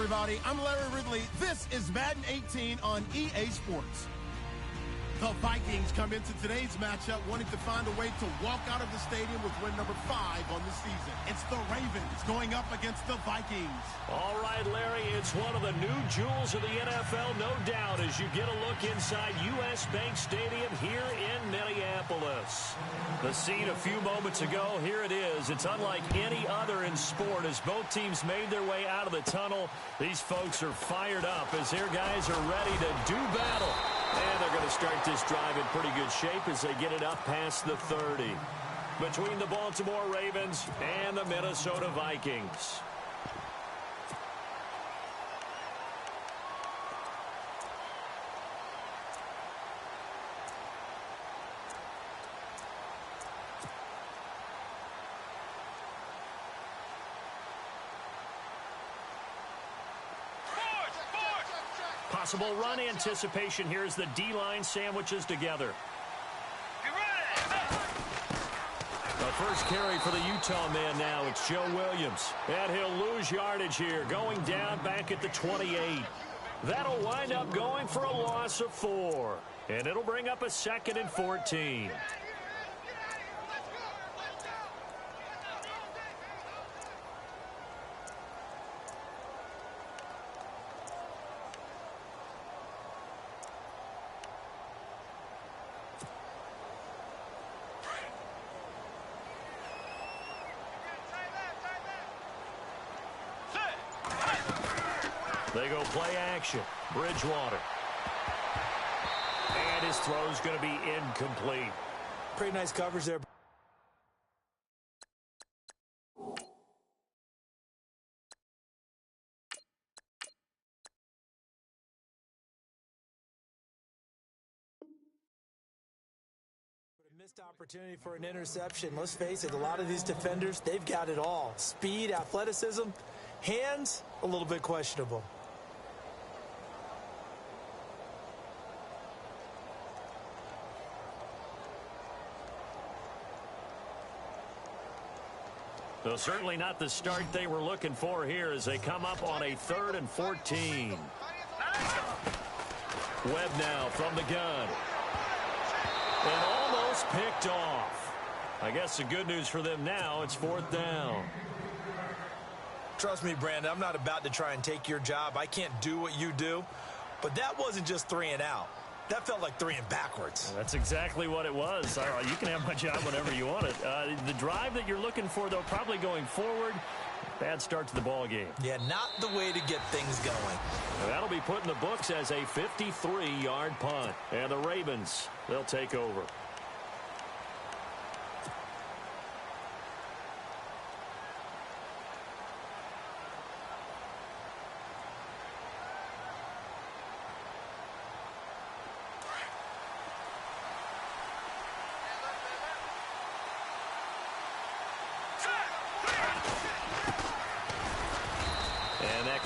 everybody. I'm Larry Ridley. This is Madden 18 on EA Sports. The Vikings come into today's matchup wanting to find a way to walk out of the stadium with win number 5 on the season. It's the Ravens going up against the Vikings. All right, Larry, it's one of the new jewels of the NFL, no doubt, as you get a look inside U.S. Bank Stadium here in Minneapolis. The scene a few moments ago, here it is. It's unlike any other in sport as both teams made their way out of the tunnel. These folks are fired up as their guys are ready to do battle. And they're going to start this drive in pretty good shape as they get it up past the 30. Between the Baltimore Ravens and the Minnesota Vikings. Possible run anticipation here as the D-line sandwiches together. The first carry for the Utah man now. It's Joe Williams. And he'll lose yardage here, going down back at the 28. That'll wind up going for a loss of 4. And it'll bring up a 2nd and 14. They go play action. Bridgewater. And his throw's going to be incomplete. Pretty nice coverage there. Missed opportunity for an interception. Let's face it, a lot of these defenders, they've got it all. Speed, athleticism, hands, a little bit questionable. So certainly not the start they were looking for here as they come up on a 3rd and 14. Webb now from the gun. And almost picked off. I guess the good news for them now, it's 4th down. Trust me, Brandon, I'm not about to try and take your job. I can't do what you do. But that wasn't just 3 and out. That felt like 3 and backwards. That's exactly what it was. You can have my job whenever you want it. The drive that you're looking for, though, probably going forward. Bad start to the ball game. Yeah, not the way to get things going. That'll be put in the books as a 53-yard punt. And the Ravens, they'll take over.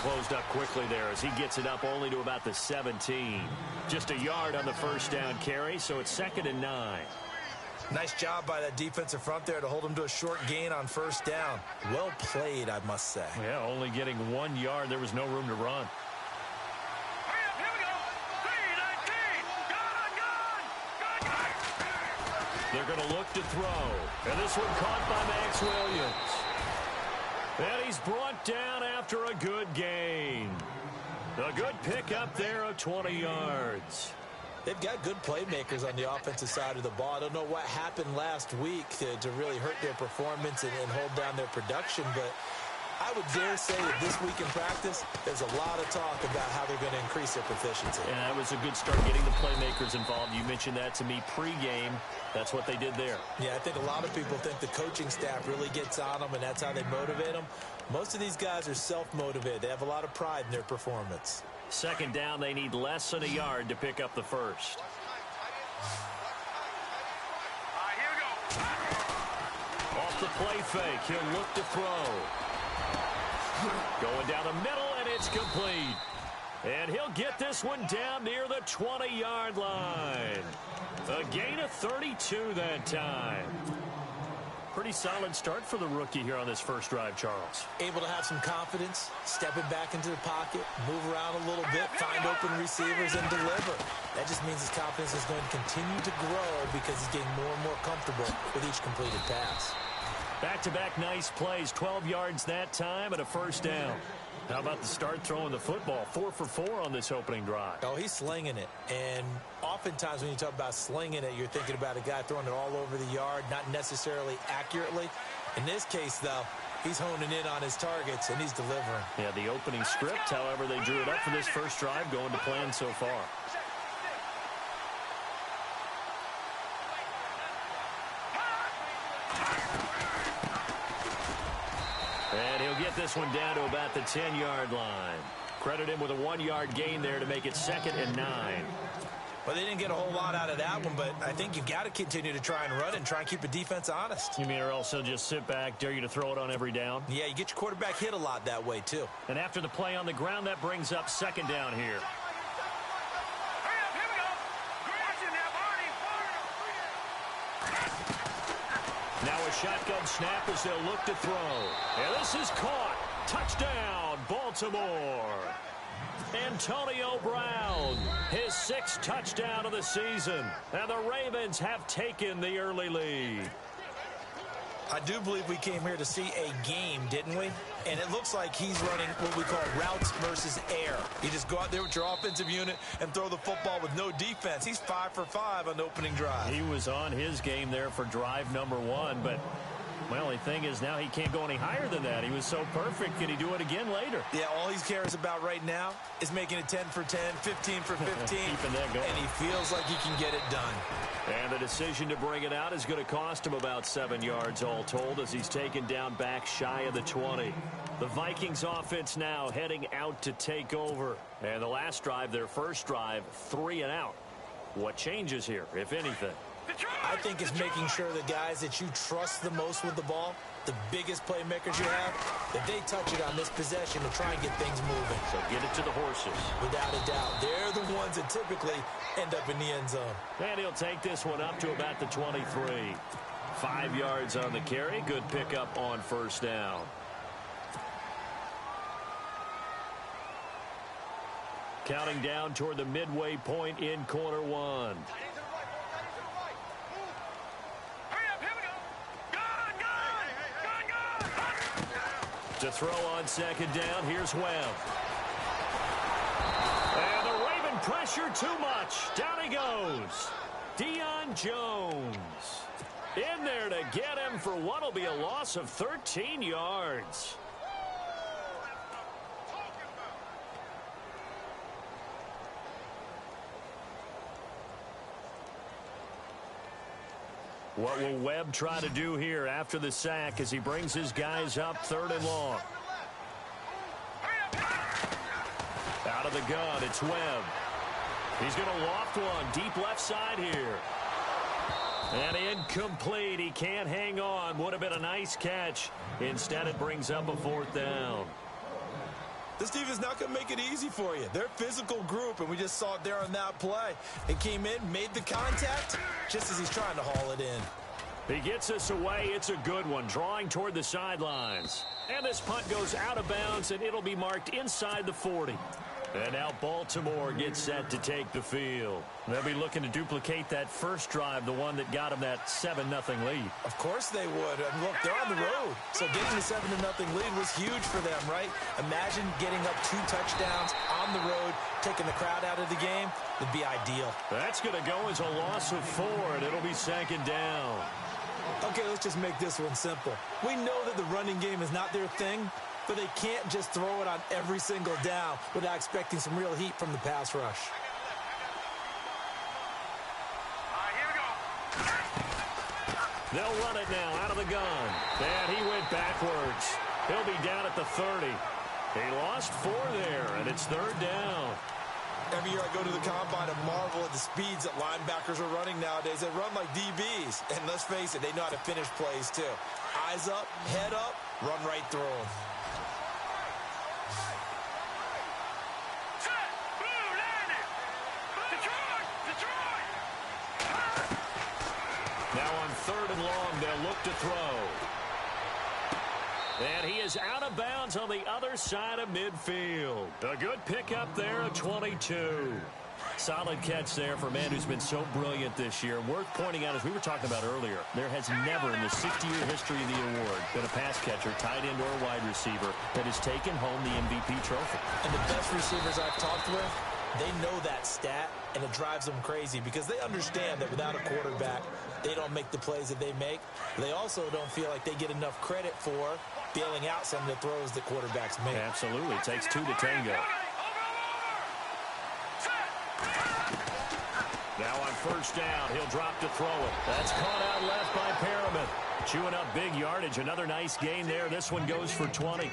Closed up quickly there as he gets it up only to about the 17. Just a yard on the first down carry, so it's 2nd and 9. Nice job by that defensive front there to hold him to a short gain on first down. Well played, I must say. Yeah, only getting 1 yard. There was no room to run. Here we go. 3-19. Gun. They're going to look to throw. And this one caught by Max Williams. And he's brought down after a good gain. A good pickup there of 20 yards. They've got good playmakers on the offensive side of the ball. I don't know what happened last week to really hurt their performance and hold down their production, but I would dare say that this week in practice, there's a lot of talk about how they're going to increase their proficiency. And that was a good start getting the playmakers involved. You mentioned that to me pregame. That's what they did there. Yeah, I think a lot of people think the coaching staff really gets on them, and that's how they motivate them. Most of these guys are self-motivated. They have a lot of pride in their performance. 2nd down, they need less than a yard to pick up the first. Here we go. Off the play fake, he'll look to throw. Going down the middle, and it's complete. And he'll get this one down near the 20-yard line. A gain of 32 that time. Pretty solid start for the rookie here on this first drive, Charles. Able to have some confidence, stepping back into the pocket, move around a little bit, find open receivers, and deliver. That just means his confidence is going to continue to grow because he's getting more and more comfortable with each completed pass. Back-to-back nice plays, 12 yards that time and a first down. How about the start throwing the football? 4 for 4 on this opening drive. Oh, he's slinging it. And oftentimes when you talk about slinging it, you're thinking about a guy throwing it all over the yard, not necessarily accurately. In this case, though, he's honing in on his targets, and he's delivering. Yeah, the opening script, however, they drew it up for this first drive, going to plan so far. And he'll get this one down to about the 10-yard line. Credit him with a 1-yard gain there to make it 2nd and 9. Well, they didn't get a whole lot out of that one, but I think you've got to continue to try and run and try and keep the defense honest. You mean or else he'll just sit back, dare you to throw it on every down? Yeah, you get your quarterback hit a lot that way, too. And after the play on the ground, that brings up 2nd down here. Now a shotgun snap as they'll look to throw. And this is caught. Touchdown, Baltimore. Antonio Brown, his 6th touchdown of the season. And the Ravens have taken the early lead. I do believe we came here to see a game, didn't we? And it looks like he's running what we call routes versus air. You just go out there with your offensive unit and throw the football with no defense. He's 5 for 5 on the opening drive. He was on his game there for drive number 1, but my only thing is now he can't go any higher than that. He was so perfect. Can he do it again later? Yeah, all he cares about right now is making it 10 for 10, 15 for 15. Keeping that going. And he feels like he can get it done. And the decision to bring it out is going to cost him about 7 yards all told as he's taken down back shy of the 20. The Vikings offense now heading out to take over. And the last drive, their first drive, 3 and out. What changes here, if anything? I think it's making sure the guys that you trust the most with the ball, the biggest playmakers you have, that they touch it on this possession to try and get things moving. So get it to the horses. Without a doubt. They're the ones that typically end up in the end zone. And he'll take this one up to about the 23. 5 yards on the carry. Good pickup on first down. Counting down toward the midway point in quarter 1. To throw on 2nd down, here's Webb. And the Raven pressure too much. Down he goes. Deion Jones in there to get him for what will be a loss of 13 yards. What will Webb try to do here after the sack as he brings his guys up 3rd and long? Out of the gun, it's Webb. He's going to loft one deep left side here. And incomplete. He can't hang on. Would have been a nice catch. Instead, it brings up a 4th down. This defense not going to make it easy for you. They're a physical group, and we just saw it there on that play. He came in, made the contact, just as he's trying to haul it in. He gets us away. It's a good one, drawing toward the sidelines. And this punt goes out of bounds, and it'll be marked inside the 40. And now Baltimore gets set to take the field. They'll be looking to duplicate that first drive, the one that got them that 7-0 lead. Of course they would. And look, they're on the road. So getting the 7-0 lead was huge for them, right? Imagine getting up 2 touchdowns on the road, taking the crowd out of the game. Would be ideal. That's going to go as a loss of 4, and it'll be 2nd down. Okay, let's just make this one simple. We know that the running game is not their thing, but they can't just throw it on every single down without expecting some real heat from the pass rush. Here we go. They'll run it now out of the gun. And he went backwards. He'll be down at the 30. He lost 4 there, and it's 3rd down. Every year I go to the combine and marvel at the speeds that linebackers are running nowadays. They run like DBs. And let's face it, they know how to finish plays too. Eyes up, head up, run right through them. Now on 3rd and long. They'll look to throw. And he is out of bounds on the other side of midfield. A good pickup there, a 22. Solid catch there for a man who's been so brilliant this year. Worth pointing out, as we were talking about earlier, there has never in the 60-year history of the award been a pass catcher, tight end, or wide receiver that has taken home the MVP trophy. And the best receivers I've talked with, they know that stat, and it drives them crazy because they understand that without a quarterback, they don't make the plays that they make. They also don't feel like they get enough credit for bailing out some of the throws that quarterbacks make. Absolutely. It takes 2 to tango. Now on 1st down, he'll drop to throw it. That's caught out left by Perriman. Chewing up big yardage. Another nice gain there. This one goes for 20.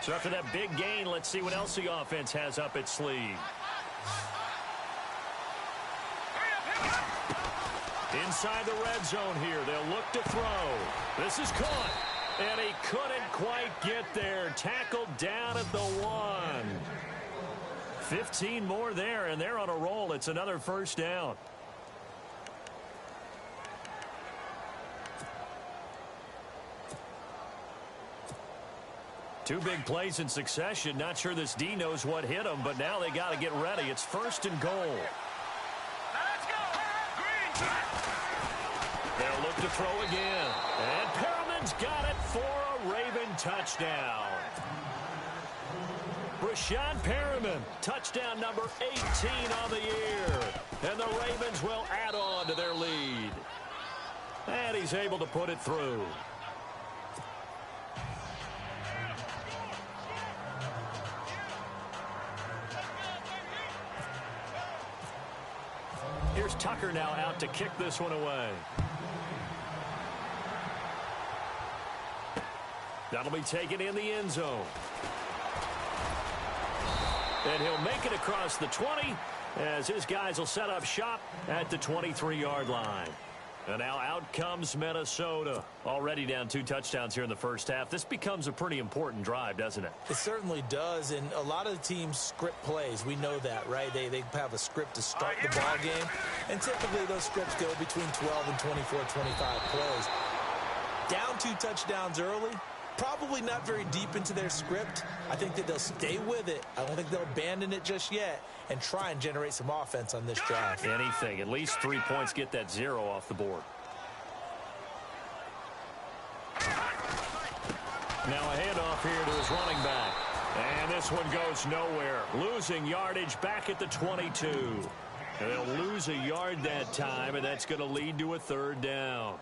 So after that big gain, let's see what else the offense has up its sleeve. Inside the red zone here. They'll look to throw. This is caught. And he couldn't quite get there. Tackled down at the 1. 15 more there, and they're on a roll. It's another 1st down. Two big plays in succession. Not sure this D knows what hit him, but now they got to get ready. It's 1st and goal. Let's go! Green! They'll look to throw again. And Perriman's got it for a Raven touchdown. Brashad Perriman, touchdown number 18 on the year. And the Ravens will add on to their lead. And he's able to put it through. Here's Tucker now out to kick this one away. That'll be taken in the end zone. And he'll make it across the 20 as his guys will set up shop at the 23-yard line. And now out comes Minnesota. Already down 2 touchdowns here in the 1st half. This becomes a pretty important drive, doesn't it? It certainly does, and a lot of the teams script plays. We know that, right? They have a script to start the ball game, and typically those scripts go between 12 and 24, 25 plays. Down 2 touchdowns early, probably not very deep into their script. I think that they'll stay with it. I don't think they'll abandon it just yet and try and generate some offense on this drive. Anything. At least 3 points, get that 0 off the board. Now a handoff here to his running back. And this one goes nowhere. Losing yardage back at the 22. And they'll lose a yard that time, and that's going to lead to a 3rd down.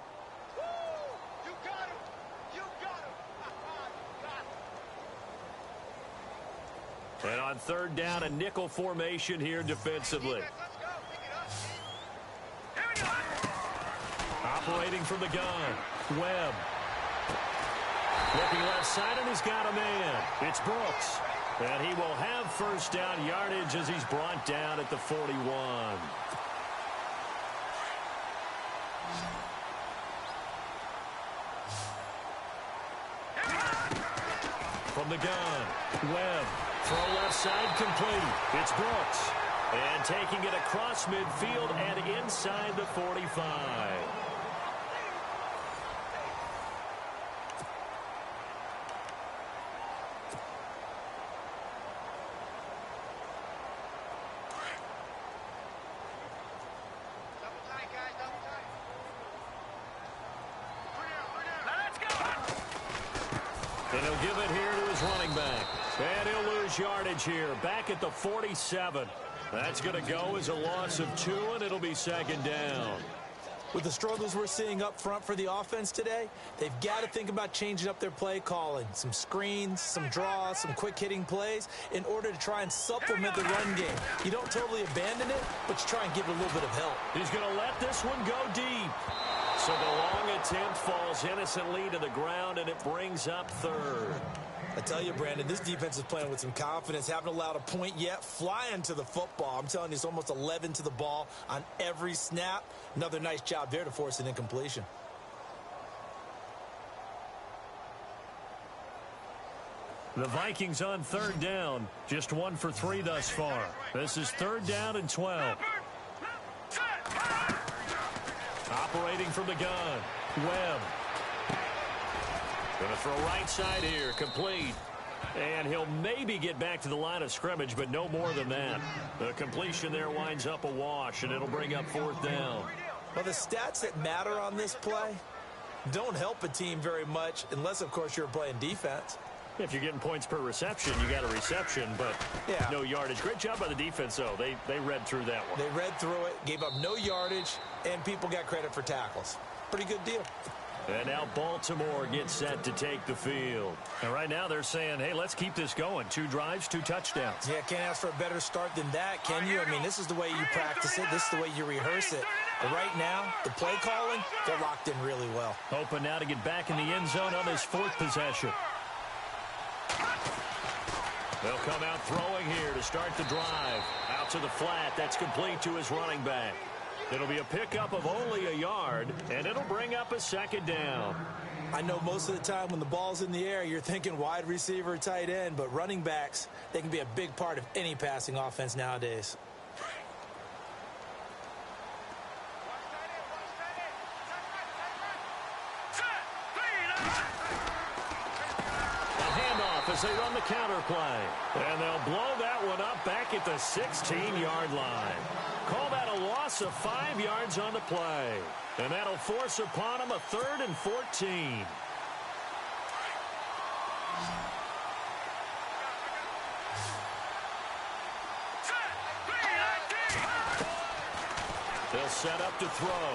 And on 3rd down, a nickel formation here defensively. Operating from the gun, Webb. Looking left side, and he's got a man. It's Brooks. And he will have 1st down yardage as he's brought down at the 41. From the gun, Webb. Throw left side complete. It's Brooks. And taking it across midfield and inside the 45. And he'll give it here to his running back. And he'll lose yardage here, back at the 47. That's going to go as a loss of 2, and it'll be 2nd down. With the struggles we're seeing up front for the offense today, they've got to think about changing up their play calling. Some screens, some draws, some quick-hitting plays in order to try and supplement the run game. You don't totally abandon it, but you try and give it a little bit of help. He's going to let this one go deep. So the long attempt falls innocently to the ground, and it brings up 3rd. I tell you, Brandon, this defense is playing with some confidence. Haven't allowed a point yet. Flying to the football. I'm telling you, it's almost 11 to the ball on every snap. Another nice job there to force an incompletion. The Vikings on 3rd down. Just 1 for 3 thus far. This is 3rd down and 12. Operating from the gun, Webb. Going to throw right side here, complete. And he'll maybe get back to the line of scrimmage, but no more than that. The completion there winds up a wash, and it'll bring up 4th down. Well, the stats that matter on this play don't help a team very much unless, of course, you're playing defense. If you're getting points per reception, you got a reception, but no yardage. Great job by the defense, though. They read through that one. They read through it, gave up no yardage, and people got credit for tackles. Pretty good deal. And now Baltimore gets set to take the field. And right now they're saying, hey, let's keep this going. 2 drives, 2 touchdowns. Yeah, can't ask for a better start than that, can you? I mean, this is the way you practice it. This is the way you rehearse it. But right now, the play calling, they're locked in really well. Hoping now to get back in the end zone on his 4th possession. They'll come out throwing here to start the drive. Out to the flat. That's complete to his running back. It'll be a pickup of only a yard, and it'll bring up a 2nd down. I know most of the time when the ball's in the air, you're thinking wide receiver, tight end, but running backs, they can be a big part of any passing offense nowadays. As they run the counter play. And they'll blow that one up back at the 16-yard line. Call that a loss of 5 yards on the play. And that'll force upon them a 3rd and 14. They'll set up to throw.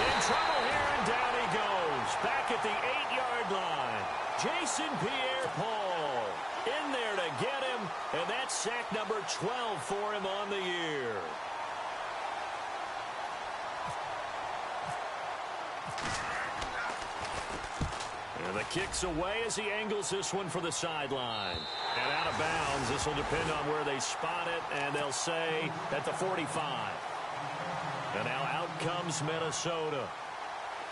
In trouble here, and down he goes. Back at the 8-yard line. Jason Pierre-Paul in there to get him, and that's sack number 12 for him on the year. And the kick's away as he angles this one for the sideline. And out of bounds, this will depend on where they spot it, and they'll say at the 45. And now out comes Minnesota.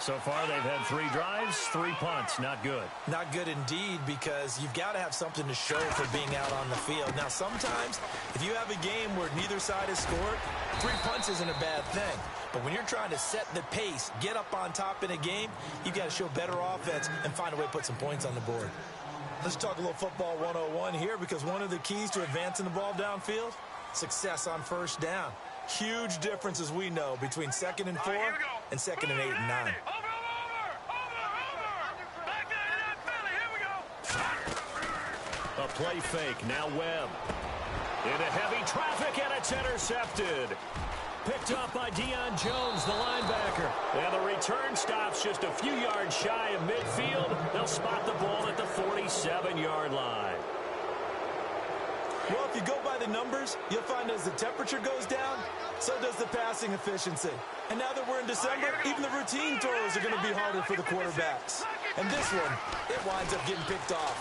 So far, they've had 3 drives, 3 punts. Not good. Not good indeed, because you've got to have something to show for being out on the field. Now, sometimes, if you have a game where neither side has scored, 3 punts isn't a bad thing. But when you're trying to set the pace, get up on top in a game, you've got to show better offense and find a way to put some points on the board. Let's talk a little football 101 here, because one of the keys to advancing the ball downfield, success on 1st down. Huge difference, as we know, between 2nd and 4 and 2nd and 8 and 9. A play fake. Now Webb. Into heavy traffic, and it's intercepted. Picked up by Deion Jones, the linebacker. And the return stops just a few yards shy of midfield. They'll spot the ball at the 47-yard line. Well, if you go by the numbers, you'll find as the temperature goes down, so does the passing efficiency. And now that we're in December, even the routine throws are going to be harder for the quarterbacks. And this one, it winds up getting picked off.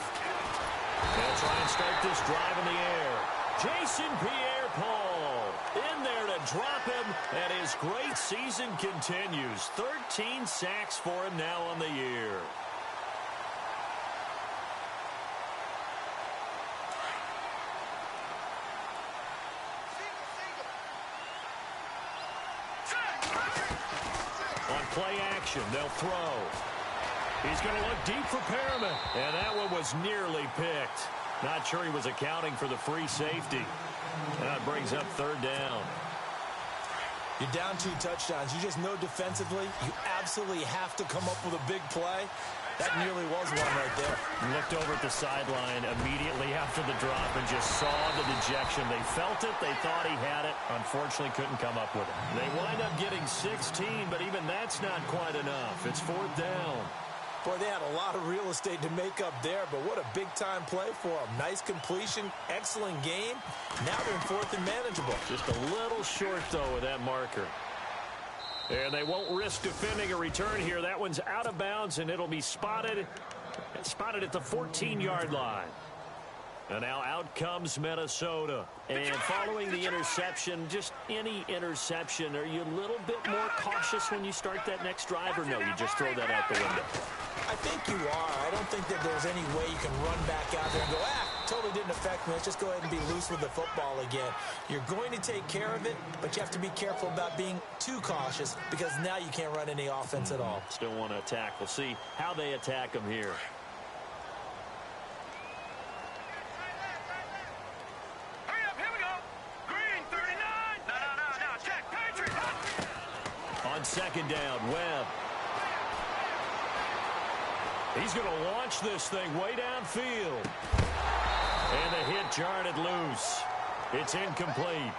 They'll try and start this drive in the air. Jason Pierre-Paul in there to drop him, and his great season continues. 13 sacks for him now on the year. On play action, they'll throw. He's going to look deep for Perriman, and that one was nearly picked. Not sure he was accounting for the free safety. That brings up 3rd down. You're down 2 touchdowns. You just know defensively you absolutely have to come up with a big play. That nearly was one right there. Looked over at the sideline immediately after the drop and just saw the dejection. They felt it. They thought he had it. Unfortunately, couldn't come up with it. They wind up getting 16, but even that's not quite enough. It's 4th down. Boy, they had a lot of real estate to make up there, but what a big-time play for them. Nice completion, excellent game. Now they're in 4th and manageable. Just a little short, though, with that marker. And they won't risk defending a return here. That one's out of bounds, and it'll be spotted at the 14-yard line. And now out comes Minnesota. And following the interception, just any interception, are you a little bit more cautious when you start that next drive, or no, you just throw that out the window? I think you are. I don't think that there's any way you can run back out there and go, totally didn't affect me. Let's just go ahead and be loose with the football again. You're going to take care of it, but you have to be careful about being too cautious because now you can't run any offense at all. Still want to attack. We'll see how they attack them here. Hurry up, here we go. Green, 39. No, check. Patriot. On second down, Webb. He's going to launch this thing way downfield. And the hit jarred it loose. It's incomplete.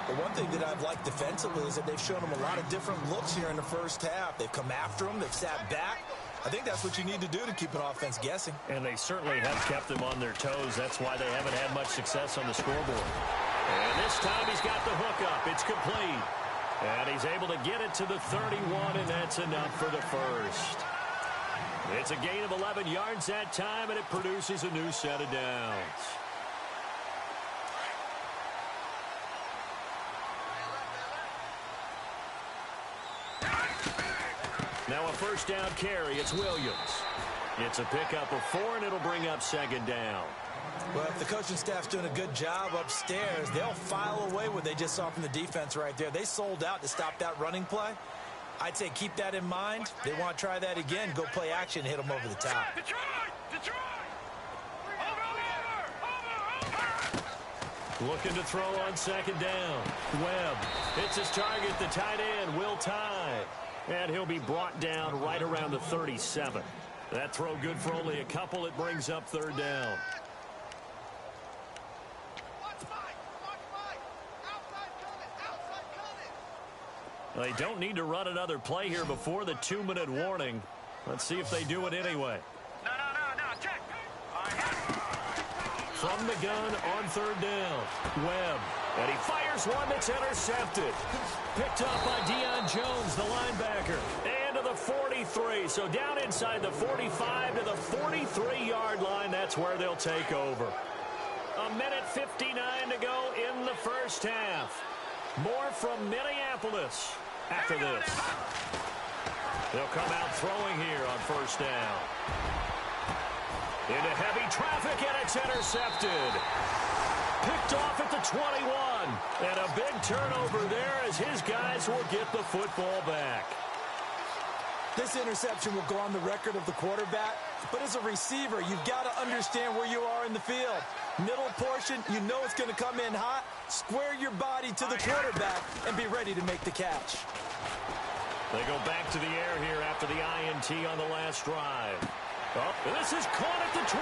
The one thing that I've liked defensively is that they've shown him a lot of different looks here in the first half. They've come after him. They've sat back. I think that's what you need to do to keep an offense guessing. And they certainly have kept them on their toes. That's why they haven't had much success on the scoreboard. And this time he's got the hook up. It's complete. And he's able to get it to the 31, and that's enough for the first. It's a gain of 11 yards that time, and it produces a new set of downs. Now a first down carry. It's Williams. It's a pickup of 4, and it'll bring up second down. Well, if the coaching staff's doing a good job upstairs, they'll file away what they just saw from the defense right there. They sold out to stop that running play. I'd say keep that in mind. They want to try that again. Go play action, hit them over the top. Detroit! Over! Looking to throw on second down. Webb hits his target, the tight end, Will Tye. And he'll be brought down right around the 37. That throw good for only a couple. It brings up third down. They don't need to run another play here before the 2-minute warning. Let's see if they do it anyway. No, check. From the gun on third down. Webb. And he fires one that's intercepted. Picked up by Deion Jones, the linebacker. And to the 43. So down inside the 45 to the 43-yard line. That's where they'll take over. 1:59 to go in the first half. More from Minneapolis after this. They'll come out throwing here on first down. Into heavy traffic, and it's intercepted. Picked off at the 21. And a big turnover there as his guys will get the football back. This interception will go on the record of the quarterback, but as a receiver, you've got to understand where you are in the field. Middle portion, you know it's going to come in hot. Square your body to the quarterback and be ready to make the catch. They go back to the air here after the INT on the last drive. Oh, and this is caught at the 20.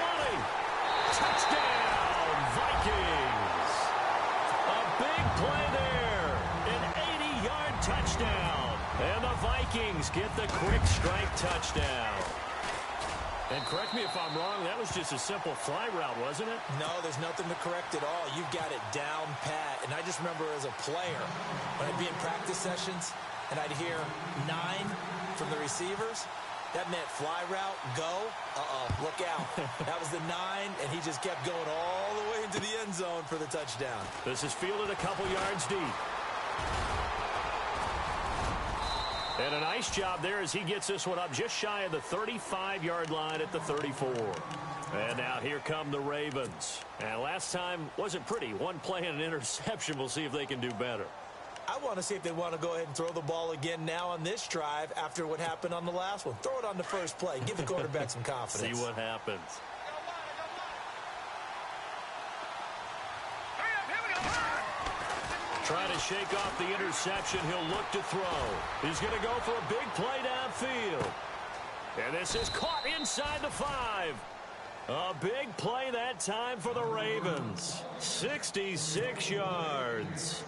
Touchdown, Vikings. A big play there. An 80-yard touchdown. And the Vikings get the quick strike touchdown. And correct me if I'm wrong, that was just a simple fly route, wasn't it? No, there's nothing to correct at all. You've got it down pat. And I just remember as a player, when I'd be in practice sessions and I'd hear 9 from the receivers, that meant fly route, go, look out. That was the 9, and he just kept going all the way into the end zone for the touchdown. This is fielded a couple yards deep. And a nice job there as he gets this one up just shy of the 35-yard line at the 34. And now here come the Ravens. And last time wasn't pretty. One play and an interception. We'll see if they can do better. I want to see if they want to go ahead and throw the ball again now on this drive after what happened on the last one. Throw it on the first play. Give the quarterback some confidence. See what happens. Trying to shake off the interception. He'll look to throw. He's going to go for a big play downfield. And this is caught inside the 5. A big play that time for the Ravens. 66 yards.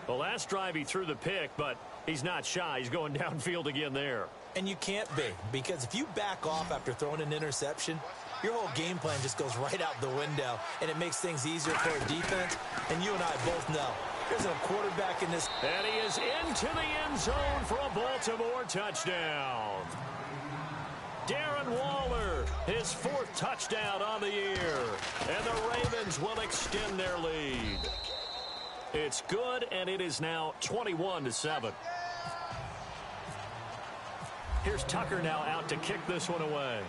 The last drive he threw the pick, but he's not shy. He's going downfield again there. And you can't be, because if you back off after throwing an interception, your whole game plan just goes right out the window, and it makes things easier for a defense. And you and I both know there's a quarterback in this. And he is into the end zone for a Baltimore touchdown. Darren Waller, his 4th touchdown on the year. And the Ravens will extend their lead. It's good, and it is now 21-7. Here's Tucker now out to kick this one away.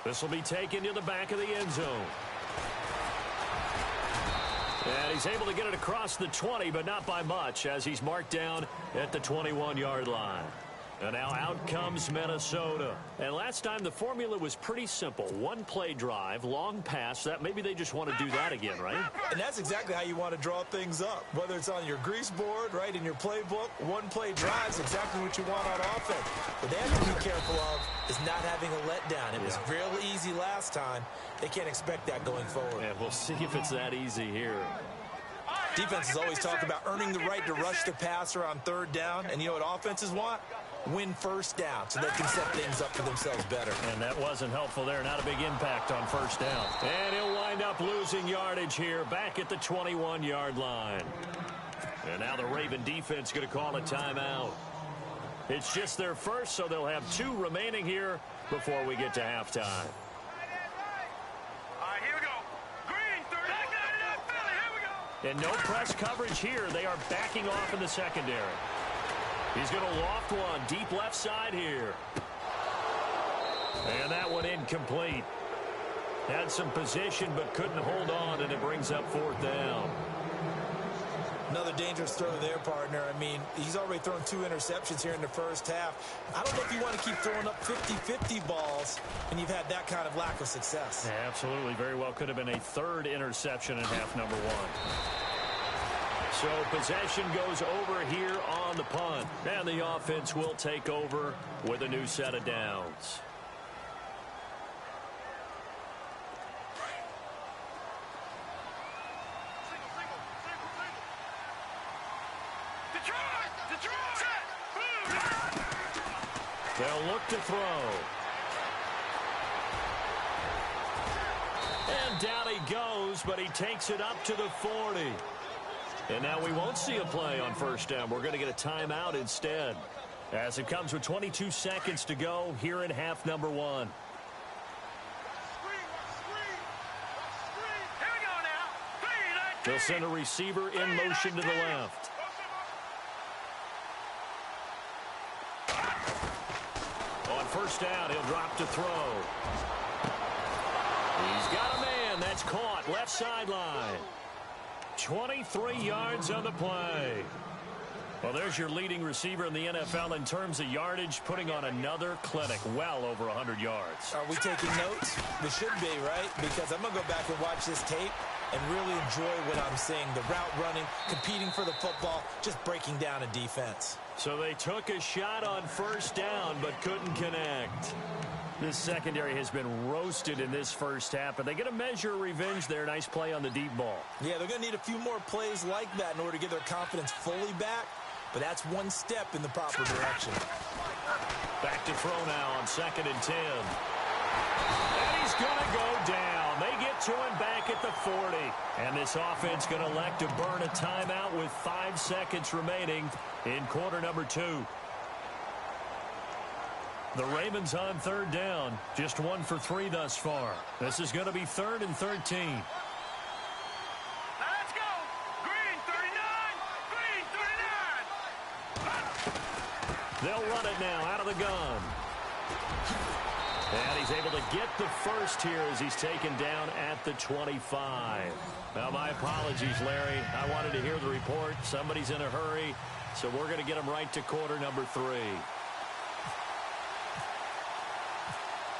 This will be taken to the back of the end zone. And he's able to get it across the 20, but not by much, as he's marked down at the 21-yard line. And now out comes Minnesota. And last time the formula was pretty simple. One play drive, long pass. That maybe they just want to do that again, right? And that's exactly how you want to draw things up. Whether it's on your grease board, right, in your playbook, one play drive is exactly what you want on offense. What they have to be careful of is not having a letdown. It was real easy last time. They can't expect that going forward. And we'll see if it's that easy here. Defenses always talk about earning the right to rush the passer on third down. And you know what offenses want? Win first down so they can set things up for themselves better. And that wasn't helpful there. Not a big impact on first down. And he'll wind up losing yardage here back at the 21-yard line. And now the Raven defense going to call a timeout. It's just their first, so they'll have 2 remaining here before we get to halftime. All right, here we go. Green, 30. Here we go. And no press coverage here. They are backing off in the secondary. He's going to loft one deep left side here. And that one incomplete. Had some position but couldn't hold on, and it brings up 4th down. Another dangerous throw there, partner. I mean, he's already thrown 2 interceptions here in the first half. I don't know if you want to keep throwing up 50-50 balls when you've had that kind of lack of success. Yeah, absolutely. Very well could have been a 3rd interception in half number 1. So possession goes over here on the punt. And the offense will take over with a new set of downs. They'll look to throw. And down he goes, but he takes it up to the 40. And now we won't see a play on first down. We're going to get a timeout instead, as it comes with 22 seconds to go here in half number 1. Here we go now. They'll send a receiver in motion to the left. On first down, he'll drop to throw. He's got a man. That's caught left sideline. 23 yards on the play. Well, there's your leading receiver in the NFL in terms of yardage, putting on another clinic, well over 100 yards. Are we taking notes? We should be, right? Because I'm going to go back and watch this tape and really enjoy what I'm seeing. The route running, competing for the football, just breaking down a defense. So they took a shot on first down, but couldn't connect. This secondary has been roasted in this first half, but they get a measure of revenge there. Nice play on the deep ball. Yeah, they're going to need a few more plays like that in order to get their confidence fully back, but that's one step in the proper direction. Back to throw now on 2nd and 10. And he's going to go down. They get to him back at the 40. And this offense going to elect to burn a timeout with 5 seconds remaining in quarter number 2. The Ravens on 3rd down. Just 1 for 3 thus far. This is going to be 3rd and 13. Let's go. Green, 39. Green, 39. They'll run it now out of the gun. And he's able to get the first here as he's taken down at the 25. Now, my apologies, Larry. I wanted to hear the report. Somebody's in a hurry, so we're going to get him right to quarter number 3.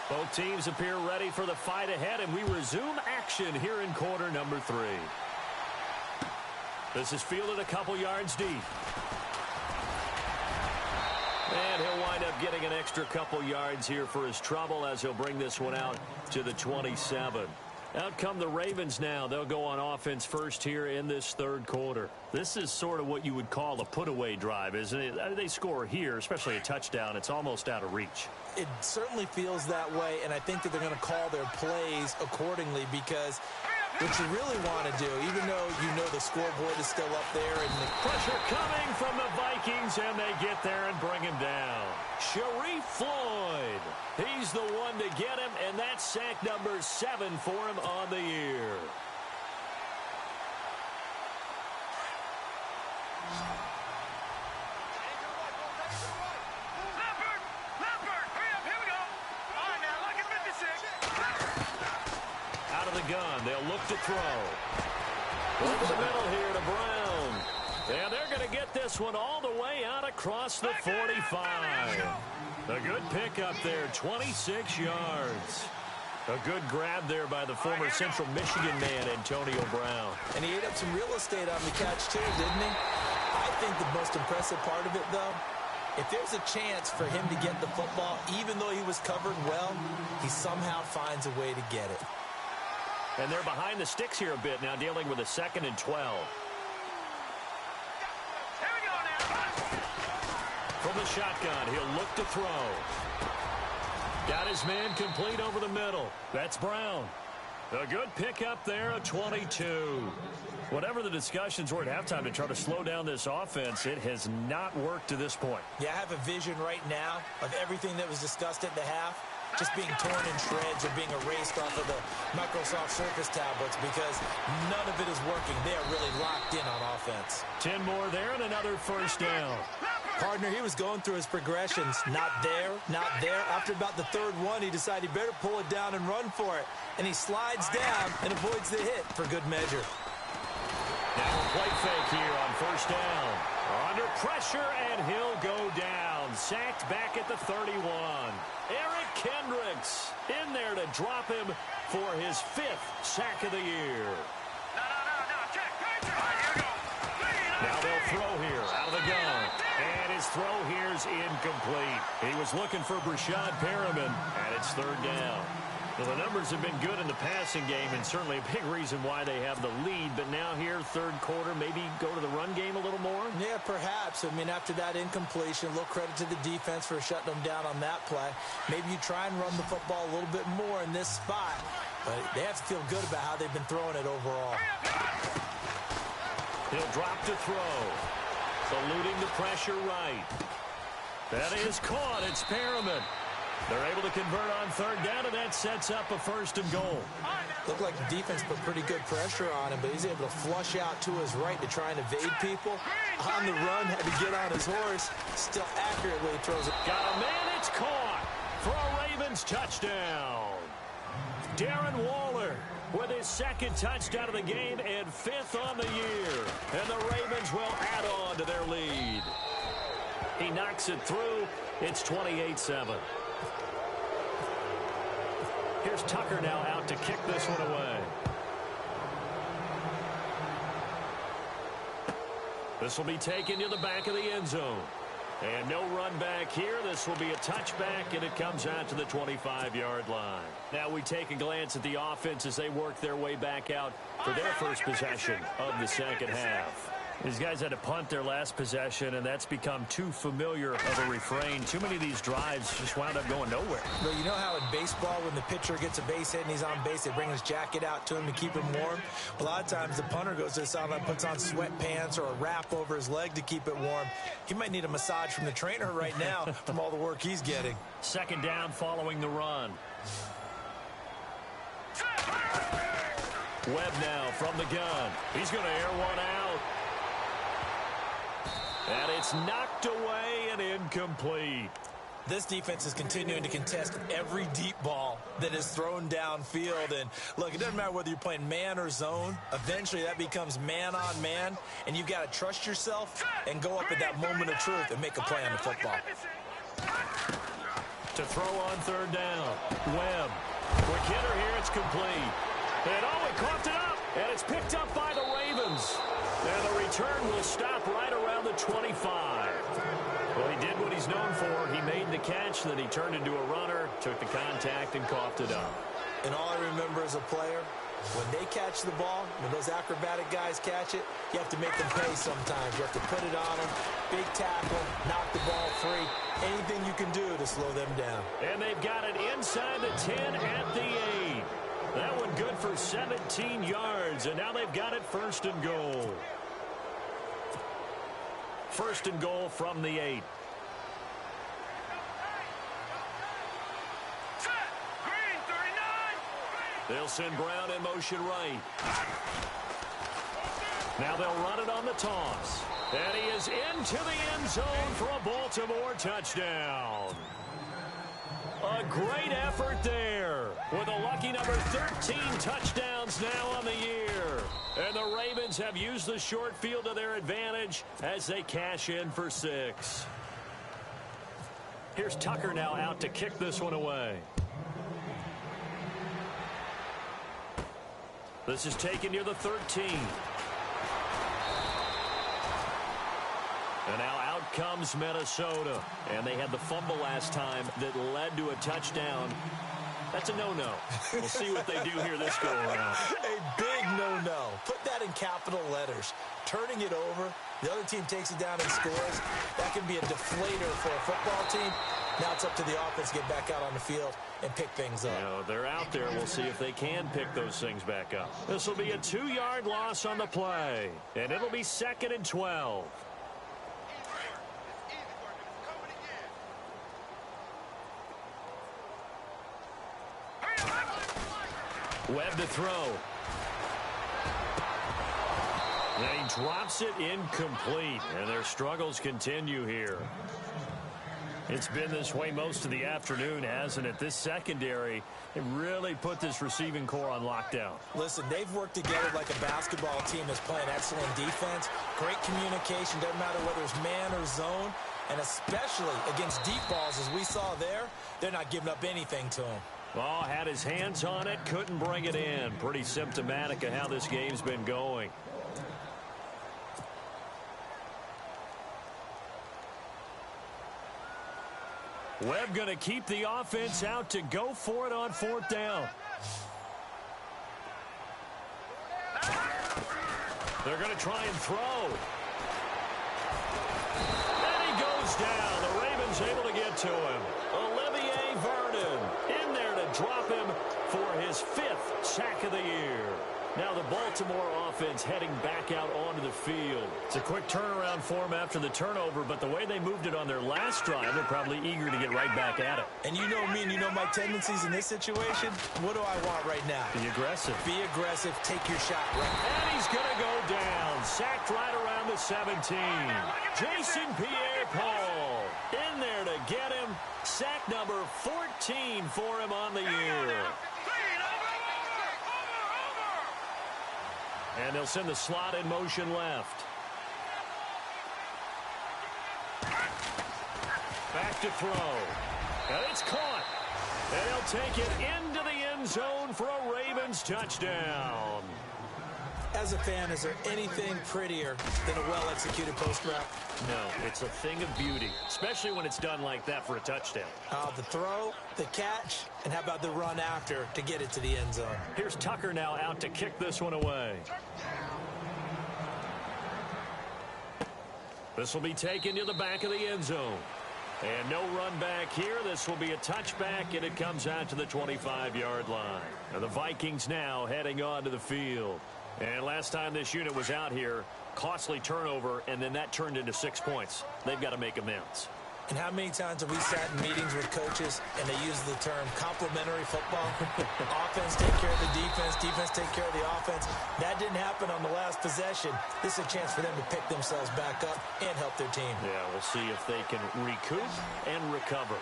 Both teams appear ready for the fight ahead, and we resume action here in quarter number 3. This is fielded a couple yards deep. And he'll wind up getting an extra couple yards here for his trouble as he'll bring this one out to the 27. Out come the Ravens now. They'll go on offense first here in this 3rd quarter. This is sort of what you would call a put-away drive, isn't it? They score here, especially a touchdown. It's almost out of reach. It certainly feels that way, and I think that they're going to call their plays accordingly because what you really want to do, even though you know the scoreboard is still up there. And the pressure coming from the Vikings, and they get there and bring him down. Sharif Floyd, he's the one to get him, and that's sack number 7 for him on the year. Leopard, hurry up, here we go. All right, now, look at 56. out of the gun. They'll look to throw. Over the middle here to Brown. And they're going to get this one all the way out across the 45. A good pickup there, 26 yards. A good grab there by the former Central Michigan man, Antonio Brown. And he ate up some real estate on the catch, too, didn't he? I think the most impressive part of it, though, if there's a chance for him to get the football, even though he was covered well, he somehow finds a way to get it. And they're behind the sticks here a bit now, dealing with a 2nd and 12. Here we go now. From the shotgun, he'll look to throw. Got his man complete over the middle. That's Brown. A good pickup there, a 22. Whatever the discussions were at halftime to try to slow down this offense, it has not worked to this point. Yeah, I have a vision right now of everything that was discussed at the half just being torn in shreds or being erased off of the Microsoft Surface tablets because none of it is working. They are really locked in on offense. 10 more there and another first down. Partner, he was going through his progressions. Not there, not there. After about the third one, he decided he better pull it down and run for it. And he slides down and avoids the hit for good measure. Now a play fake here on first down. Under pressure, and he'll go down. Sacked back at the 31. Eric Kendricks in there to drop him for his 5th sack of the year. No, check. Here we go. Now they'll throw here out of the gun. And his throw here's incomplete. He was looking for Brashad Perriman, and it's 3rd down. Well, the numbers have been good in the passing game, and certainly a big reason why they have the lead. But now here, 3rd quarter, maybe go to the run game a little more? Yeah, perhaps. I mean, after that incompletion, a little credit to the defense for shutting them down on that play. Maybe you try and run the football a little bit more in this spot. But they have to feel good about how they've been throwing it overall. He'll drop to throw. Eluding the pressure right. That is caught. It's Perriman. They're able to convert on 3rd down, and that sets up a 1st and goal. Looked like the defense put pretty good pressure on him, but he's able to flush out to his right to try and evade people. On the run, had to get on his horse. Still accurately throws it. Got a man, it's caught for a Ravens touchdown. Darren Waller with his 2nd touchdown of the game and 5th on the year. And the Ravens will add on to their lead. He knocks it through. It's 28-7. Here's Tucker now out to kick this one away. This will be taken to the back of the end zone. And no run back here. This will be a touchback, and it comes out to the 25-yard line. Now we take a glance at the offense as they work their way back out for their first possession of the 2nd half. These guys had to punt their last possession, and that's become too familiar of a refrain. Too many of these drives just wound up going nowhere. Well, you know how in baseball, when the pitcher gets a base hit and he's on base, they bring his jacket out to him to keep him warm? A lot of times the punter goes to the sideline, puts on sweatpants or a wrap over his leg to keep it warm. He might need a massage from the trainer right now from all the work he's getting. 2nd down following the run. Webb now from the gun. He's going to air one out. And it's knocked away and incomplete. This defense is continuing to contest every deep ball that is thrown downfield. And, look, it doesn't matter whether you're playing man or zone. Eventually, that becomes man-on-man, and you've got to trust yourself and go up at that moment of truth and make a play on the football. To throw on 3rd down. Webb. Quick hitter here. It's complete. And, he coughed it up. And it's picked up by the Ravens. And the return will stop right around the 25. Well, he did what he's known for. He made the catch, then he turned into a runner, took the contact, and coughed it up. And all I remember as a player, when they catch the ball, when those acrobatic guys catch it, you have to make them pay sometimes. You have to put it on them, big tackle, knock the ball free, anything you can do to slow them down. And they've got it inside the 10 at the 8. That one good for 17 yards, and now they've got it 1st and goal. 1st and goal from the 8. Green 39. They'll send Brown in motion right. Now they'll run it on the toss. And he is into the end zone for a Baltimore touchdown. A great effort there with a lucky number number 13 touchdowns now on the year. And the Ravens have used the short field to their advantage as they cash in for 6. Here's Tucker now out to kick this one away. This is taken near the 13. And now out comes Minnesota. And they had the fumble last time that led to a touchdown. That's a no-no. We'll see what they do here this go-around. A big no-no. Put that in capital letters. Turning it over, the other team takes it down and scores. That can be a deflator for a football team. Now it's up to the offense to get back out on the field and pick things up. You know, they're out there. We'll see if they can pick those things back up. This will be a 2-yard loss on the play. And it'll be 2nd and 12. Webb to throw. And he drops it incomplete. And their struggles continue here. It's been this way most of the afternoon, hasn't it? This secondary, it really put this receiving core on lockdown. Listen, they've worked together like a basketball team that's playing excellent defense. Great communication, doesn't matter whether it's man or zone. And especially against deep balls, as we saw there, they're not giving up anything to them. Oh, had his hands on it, couldn't bring it in. Pretty symptomatic of how this game's been going. Webb going to keep the offense out to go for it on 4th down. They're going to try and throw. And he goes down. The Ravens able to get to him. Olivier Vernon in there to drop him for his 5th sack of the year. Now the Baltimore offense heading back out onto the field. It's a quick turnaround for them after the turnover, but the way they moved it on their last drive, they're probably eager to get right back at it. And you know me and you know my tendencies in this situation. What do I want right now? Be aggressive. Be aggressive. Take your shot right now. And he's going to go down. Sacked right around the 17. Jason Pierre-Paul in there to get him. Sack number 14 for him on the year. And they'll send the slot in motion left. Back to throw. And it's caught. And they'll take it into the end zone for a Ravens touchdown. As a fan, is there anything prettier than a well-executed post route? No, it's a thing of beauty, especially when it's done like that for a touchdown. The throw, the catch, and how about the run after to get it to the end zone? Here's Tucker now out to kick this one away. This will be taken to the back of the end zone. And no run back here. This will be a touchback, and it comes out to the 25-yard line. And the Vikings now heading onto the field. And last time this unit was out here, costly turnover, and then that turned into 6 points. They've got to make amends. And how many times have we sat in meetings with coaches and they use the term complementary football? Offense take care of the defense, defense take care of the offense. That didn't happen on the last possession. This is a chance for them to pick themselves back up and help their team. Yeah, we'll see if they can recoup and recover.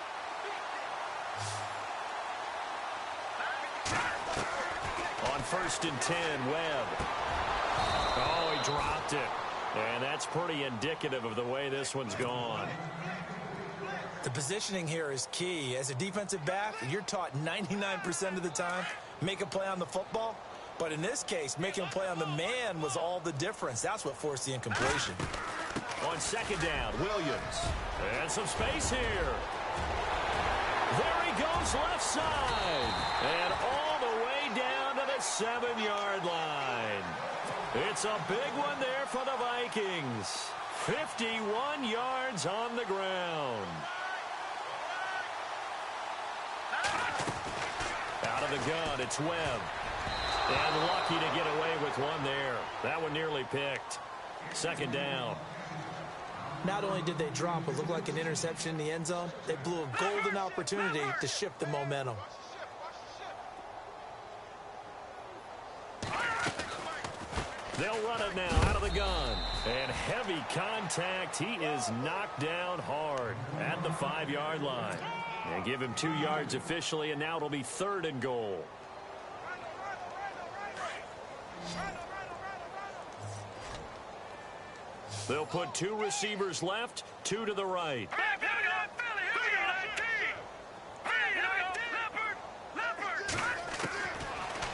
On 1st and 10, Webb. Oh, he dropped it. And that's pretty indicative of the way this one's gone. The positioning here is key. As a defensive back, you're taught 99% of the time, make a play on the football. But in this case, making a play on the man was all the difference. That's what forced the incompletion. On 2nd down, Williams. And some space here. There he goes left side. And all the way down to the 7-yard line. It's a big one there for the Vikings. 51 yards on the ground. Out of the gun, it's Webb. And lucky to get away with one there. That one nearly picked. 2nd down. Not only did they drop what looked like an interception in the end zone, they blew a golden opportunity to shift the momentum. They'll run it now out of the gun. And heavy contact. He is knocked down hard at the 5-yard line. And give him 2 yards officially, and now it'll be 3rd and goal. They'll put 2 receivers left, 2 to the right.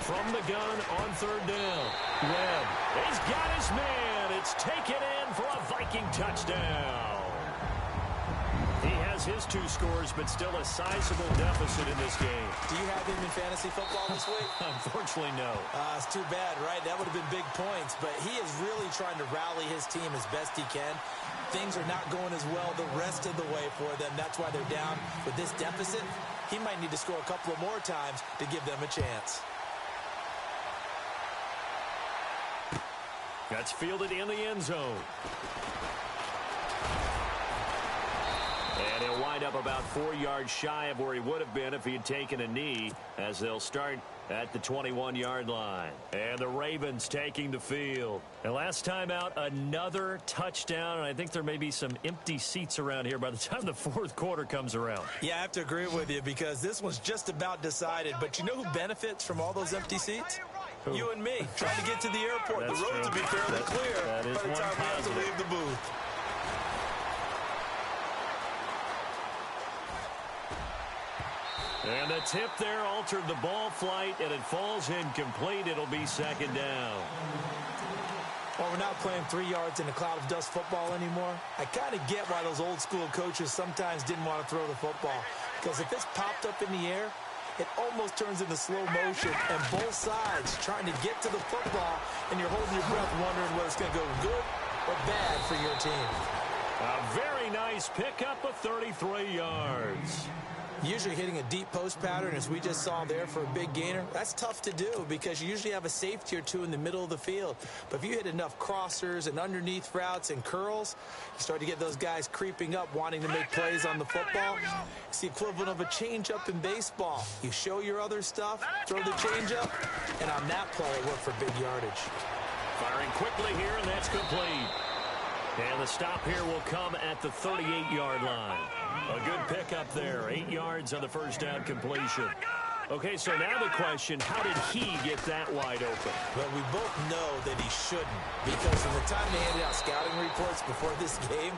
From the gun on 3rd down. Webb, he's got his man. It's taken in for a Viking touchdown. He has his 2 scores, but still a sizable deficit in this game. Do you have him in fantasy football this week? Unfortunately, no. It's too bad, right? That would have been big points, but he is really trying to rally his team as best he can. Things are not going as well the rest of the way for them. That's why they're down with this deficit. He might need to score a couple of more times to give them a chance. That's fielded in the end zone. And he'll wind up about 4 yards shy of where he would have been if he had taken a knee, as they'll start at the 21-yard line. And the Ravens taking the field. And last time out, another touchdown, and I think there may be some empty seats around here by the time the 4th quarter comes around. Yeah, I have to agree with you because this one's just about decided. But you know who benefits from all those empty seats? Who? You and me, trying to get to the airport. That's the roads will true. be fairly clear that is by the time we have to positive. leave the booth. And the tip there altered the ball flight, and it falls incomplete. It'll be 2nd down. Well, we're not playing 3 yards in a cloud of dust football anymore. I kind of get why those old school coaches sometimes didn't want to throw the football. Because if it's popped up in the air, it almost turns into slow motion, and both sides trying to get to the football, and you're holding your breath wondering whether it's going to go good or bad for your team. A very nice pickup of 33 yards. Usually hitting a deep post pattern, as we just saw there for a big gainer, that's tough to do because you usually have a safety or 2 in the middle of the field. But if you hit enough crossers and underneath routes and curls, you start to get those guys creeping up, wanting to make plays on the football. It's the equivalent of a changeup in baseball. You show your other stuff, throw the changeup, and on that play, it worked for big yardage. Firing quickly here, and that's complete. And the stop here will come at the 38-yard line. A good pickup there. 8 yards on the first down completion. Okay, so now the question, how did he get that wide open? Well, we both know that he shouldn't, because from the time they handed out scouting reports before this game,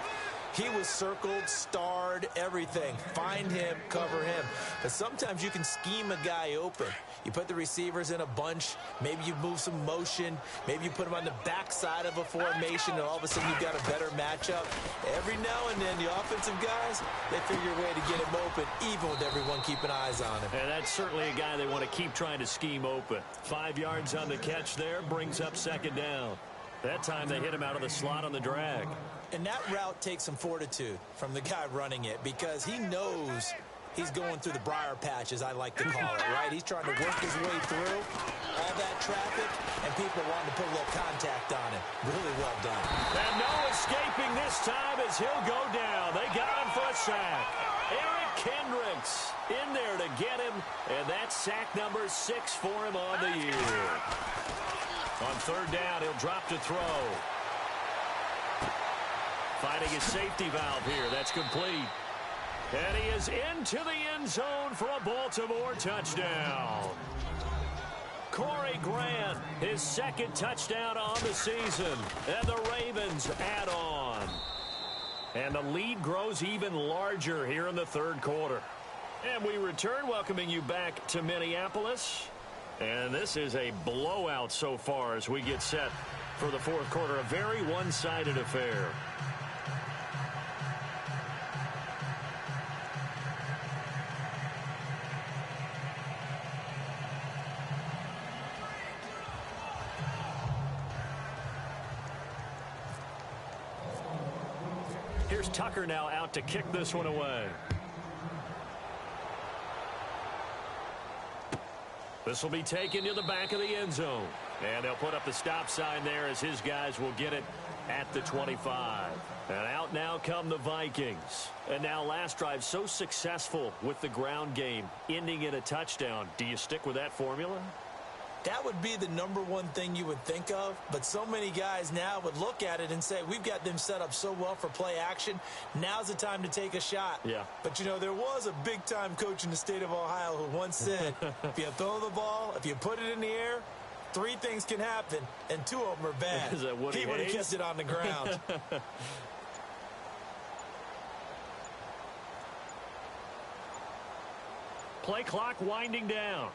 he was circled, starred, everything. Find him, cover him. But sometimes you can scheme a guy open. You put the receivers in a bunch. Maybe you move some motion. Maybe you put them on the backside of a formation, and all of a sudden you've got a better matchup. Every now and then, the offensive guys, they figure a way to get him open, even with everyone keeping eyes on him. And that's certainly a guy they want to keep trying to scheme open. 5 yards on the catch there, brings up 2nd down. That time they hit him out of the slot on the drag. And that route takes some fortitude from the guy running it, because he knows he's going through the briar patch, as I like to call it, right? He's trying to work his way through all that traffic, and people wanting to put a little contact on him. Really well done. And no escaping this time as he'll go down. They got him for a sack. Eric Kendricks in there to get him, and that's sack number 6 for him on the year. On 3rd down, he'll drop to throw. Finding his safety valve here. That's complete. And he is into the end zone for a Baltimore touchdown. Corey Grant, his 2nd touchdown on the season. And the Ravens add on. And the lead grows even larger here in the 3rd quarter. And we return, welcoming you back to Minneapolis. And this is a blowout so far as we get set for the 4th quarter. A very one-sided affair. Here's Tucker now out to kick this one away. This will be taken to the back of the end zone. And they'll put up the stop sign there as his guys will get it at the 25. And out now come the Vikings. And now last drive so successful with the ground game, ending in a touchdown. Do you stick with that formula? That would be the #1 thing you would think of, but so many guys now would look at it and say, we've got them set up so well for play action, now's the time to take a shot. Yeah. But, you know, there was a big-time coach in the state of Ohio who once said, if you throw the ball, if you put it in the air, Three things can happen, and two of them are bad. Is that Woody He would have Hayes? kept it on the ground. Play clock winding down.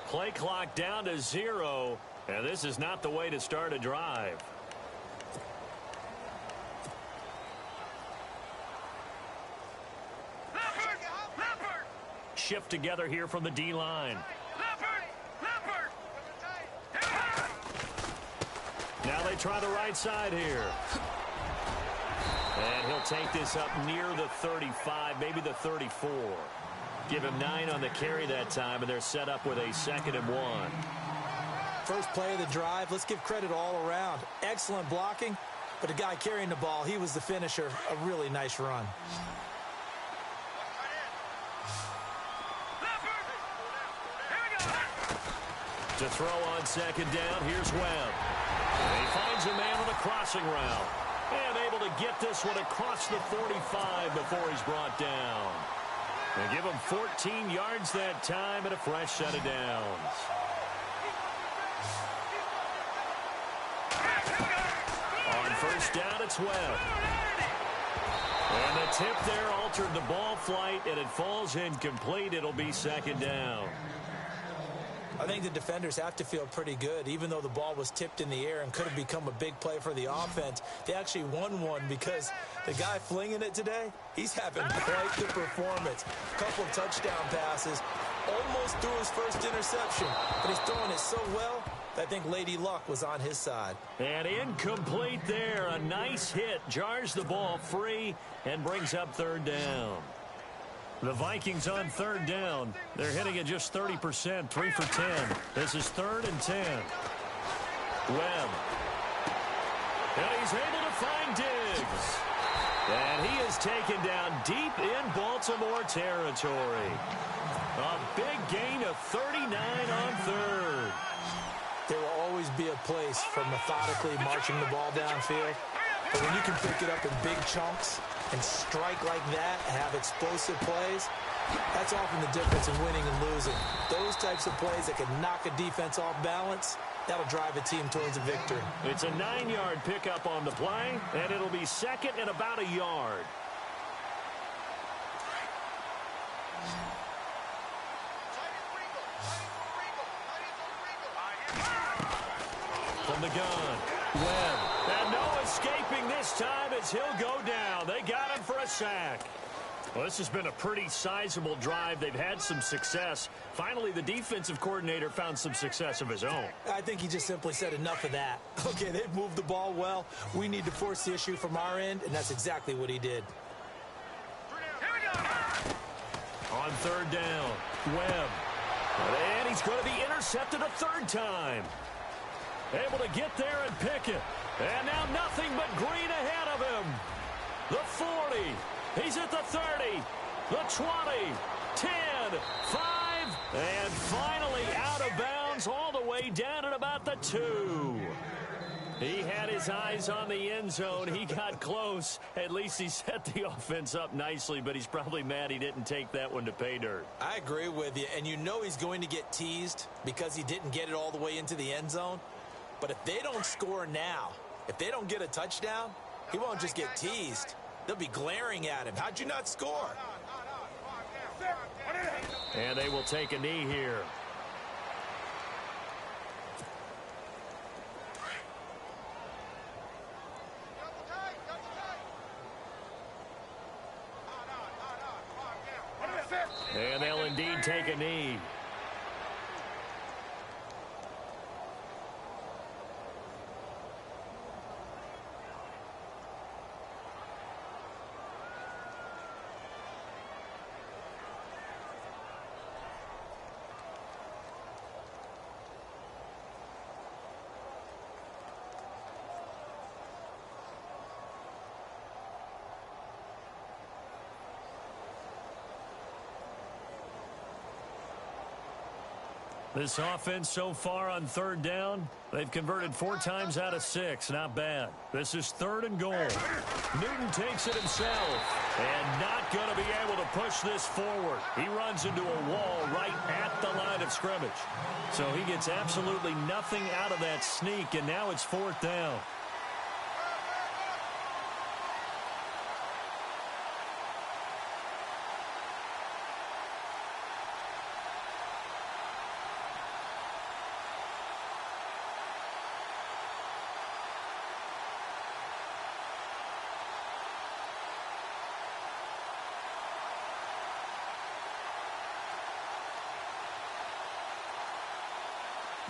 Play clock down to 0, and this is not the way to start a drive. Shift together here from the D-line. Now they try the right side here. And he'll take this up near the 35, maybe the 34. Give him 9 on the carry that time, and they're set up with a 2nd and 1. First play of the drive, let's give credit all around. Excellent blocking, but the guy carrying the ball, he was the finisher. A really nice run. To throw on 2nd down, here's Webb. And he finds a man on the crossing route. And able to get this one across the 45 before he's brought down. They give him 14 yards that time and a fresh set of downs. On 1st down, it's Webb. And the tip there altered the ball flight, and it falls incomplete. It'll be 2nd down. I think the defenders have to feel pretty good. Even though the ball was tipped in the air and could have become a big play for the offense, they actually won one because the guy flinging it today, he's having quite the performance. A couple of touchdown passes, almost threw his first interception, but he's throwing it so well that I think Lady Luck was on his side. And incomplete there. A nice hit. Jars the ball free and brings up 3rd down. The Vikings on 3rd down. They're hitting at just 30%, 3 for 10. This is 3rd and 10. Webb. And he's able to find Diggs. And he is taken down deep in Baltimore territory. A big gain of 39 on 3rd. There will always be a place for methodically marching the ball downfield. But when you can pick it up in big chunks and strike like that, have explosive plays, that's often the difference in winning and losing. Those types of plays that can knock a defense off balance, that'll drive a team towards a victory. It's a 9-yard pickup on the play, and it'll be 2nd and about a yard. From the gun, Webb. And no escaping this time as he'll go down. They got him for a sack. Well, this has been a pretty sizable drive. They've had some success. Finally, the defensive coordinator found some success of his own. I think he just simply said enough of that. Okay, they've moved the ball well. We need to force the issue from our end, and that's exactly what he did. On 3rd down, Webb. And he's going to be intercepted a 3rd time. Able to get there and pick it. And now nothing but green ahead of him. The 40. He's at the 30. The 20. 10. 5. And finally out of bounds all the way down at about the 2. He had his eyes on the end zone. He got close. At least he set the offense up nicely, but he's probably mad he didn't take that one to pay dirt. I agree with you, and you know he's going to get teased because he didn't get it all the way into the end zone. But if they don't score now, if they don't get a touchdown, he won't just get teased. They'll be glaring at him. How'd you not score? And they will take a knee here. And they'll indeed take a knee. This offense so far on third down, they've converted 4 times out of 6. Not bad. This is 3rd and goal. Newton takes it himself and not going to be able to push this forward. He runs into a wall right at the line of scrimmage. So he gets absolutely nothing out of that sneak, and now it's 4th down.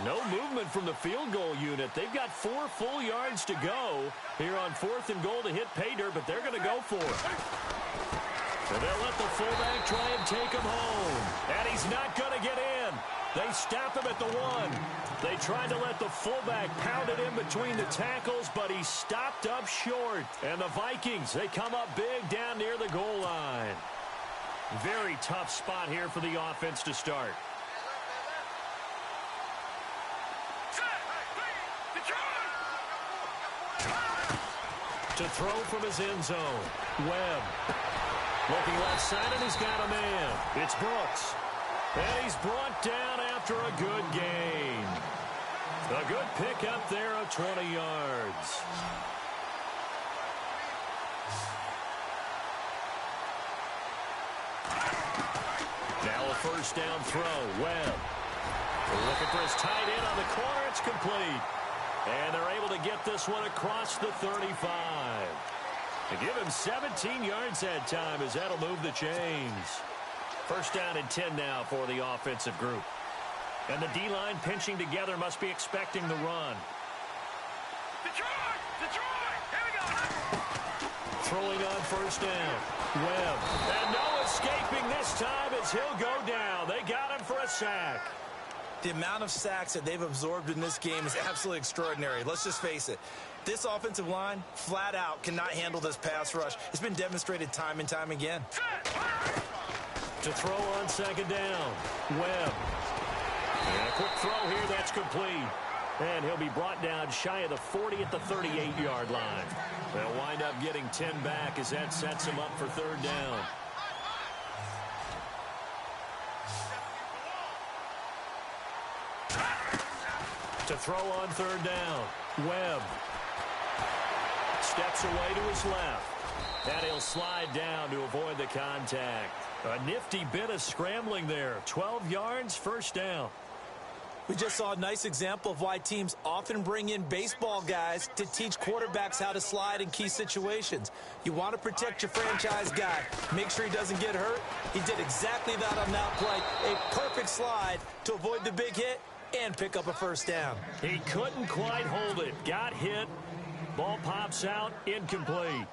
No movement from the field goal unit. They've got 4 full yards to go here on 4th and goal to hit pay dirt, but they're going to go for it. And they'll let the fullback try and take him home. And he's not going to get in. They stop him at the 1. They tried to let the fullback pound it in between the tackles, but he stopped up short. And the Vikings, they come up big down near the goal line. Very tough spot here for the offense to start. To throw from his end zone. Webb. Looking left side, and he's got a man. It's Brooks. And he's brought down after a good gain. A good pickup there of 20 yards. Now a first down throw. Webb. Looking for his tight end on the corner. It's complete. And they're able to get this one across the 35. To give him 17 yards that time as that'll move the chains. First down and 10 now for the offensive group. And the D-line pinching together must be expecting the run. Detroit! Detroit! Here we go! Throwing on first down. Webb. And no escaping this time as he'll go down. They got him for a sack. The amount of sacks that they've absorbed in this game is absolutely extraordinary. Let's just face it. This offensive line, flat out, cannot handle this pass rush. It's been demonstrated time and time again. To throw on second down. Webb. And a quick throw here, that's complete. And he'll be brought down shy of the 40 at the 38-yard line. They'll wind up getting 10 back as that sets him up for third down. To throw on third down. Webb. Steps away to his left. And he'll slide down to avoid the contact. A nifty bit of scrambling there. 12 yards, first down. We just saw a nice example of why teams often bring in baseball guys to teach quarterbacks how to slide in key situations. You want to protect your franchise guy. Make sure he doesn't get hurt. He did exactly that on that play. A perfect slide to avoid the big hit and pick up a first down. He couldn't quite hold it. Got hit. Ball pops out. Incomplete.